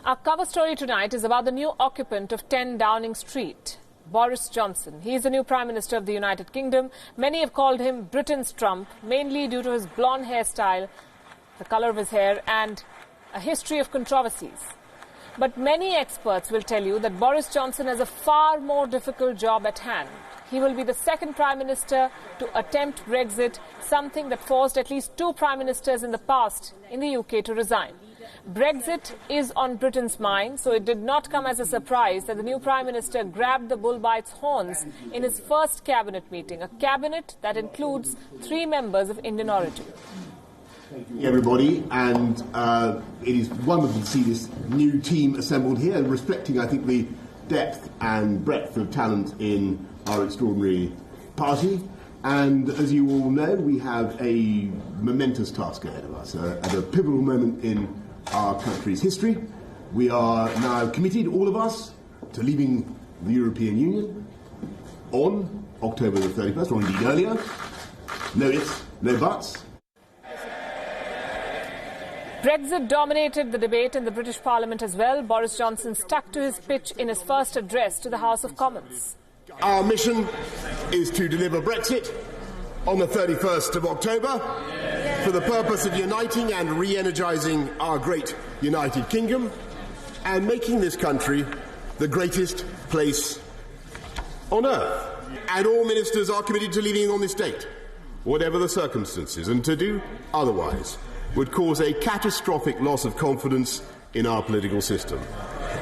Our cover story tonight is about the new occupant of 10 Downing Street, Boris Johnson. He is the new Prime Minister of the United Kingdom. Many have called him Britain's Trump, mainly due to his blonde hairstyle, the colour of his hair, and a history of controversies. But many experts will tell you that Boris Johnson has a far more difficult job at hand. He will be the second Prime Minister to attempt Brexit, something that forced at least 2 Prime Ministers in the past in the UK to resign. Brexit is on Britain's mind, so it did not come as a surprise that the new Prime Minister grabbed the bull by its horns in his first cabinet meeting, a cabinet that includes 3 members of Indian origin. Thank you, everybody, and it is wonderful to see this new team assembled here, reflecting, I think, the depth and breadth of talent in our extraordinary party. And as you all know, we have a momentous task ahead of us, at a pivotal moment in our country's history. We are now committed, all of us, to leaving the European Union on October the 31st, or indeed earlier. No ifs, no buts. Brexit dominated the debate in the British Parliament as well. Boris Johnson stuck to his pitch in his first address to the House of Commons. Our mission is to deliver Brexit on the 31st of October for the purpose of uniting and re-energising our great United Kingdom and making this country the greatest place on earth. And all ministers are committed to leaving on this date, whatever the circumstances, and to do otherwise would cause a catastrophic loss of confidence in our political system.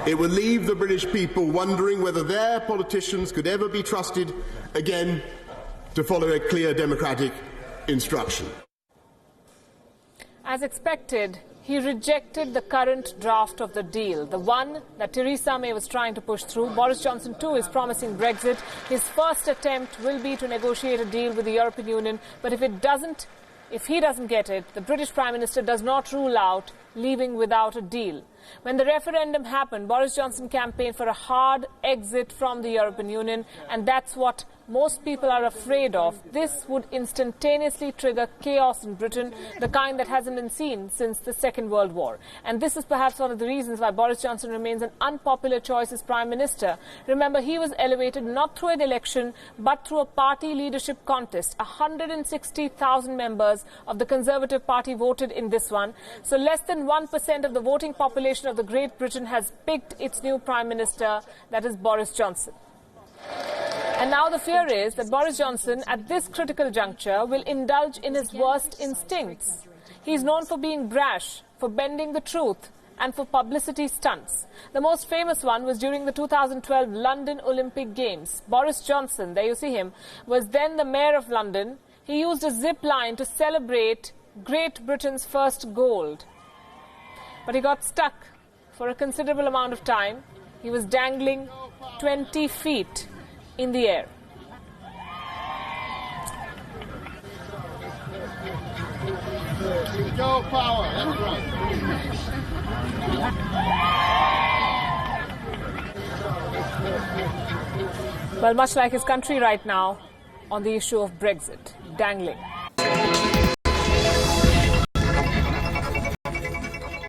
It would leave the British people wondering whether their politicians could ever be trusted again to follow a clear democratic instruction. As expected, he rejected the current draft of the deal, the one that Theresa May was trying to push through. Boris Johnson, too, is promising Brexit. His first attempt will be to negotiate a deal with the European Union, but if he doesn't get it, the British Prime Minister does not rule out leaving without a deal. When the referendum happened, Boris Johnson campaigned for a hard exit from the European Union, and that's what most people are afraid of. This would instantaneously trigger chaos in Britain, the kind that hasn't been seen since the Second World War. And this is perhaps one of the reasons why Boris Johnson remains an unpopular choice as Prime Minister. Remember, he was elevated not through an election, but through a party leadership contest. 160,000 members of the Conservative Party voted in this one. So less than 1% of the voting population of the Great Britain has picked its new Prime Minister, that is Boris Johnson. And now the fear is that Boris Johnson, at this critical juncture, will indulge in his worst instincts. He's known for being brash, for bending the truth, and for publicity stunts. The most famous one was during the 2012 London Olympic Games. Boris Johnson, there you see him, was then the Mayor of London. He used a zip line to celebrate Great Britain's first gold. But he got stuck for a considerable amount of time. He was dangling 20 feet in the air. Go power, that's right. Well, much like his country right now on the issue of Brexit, dangling.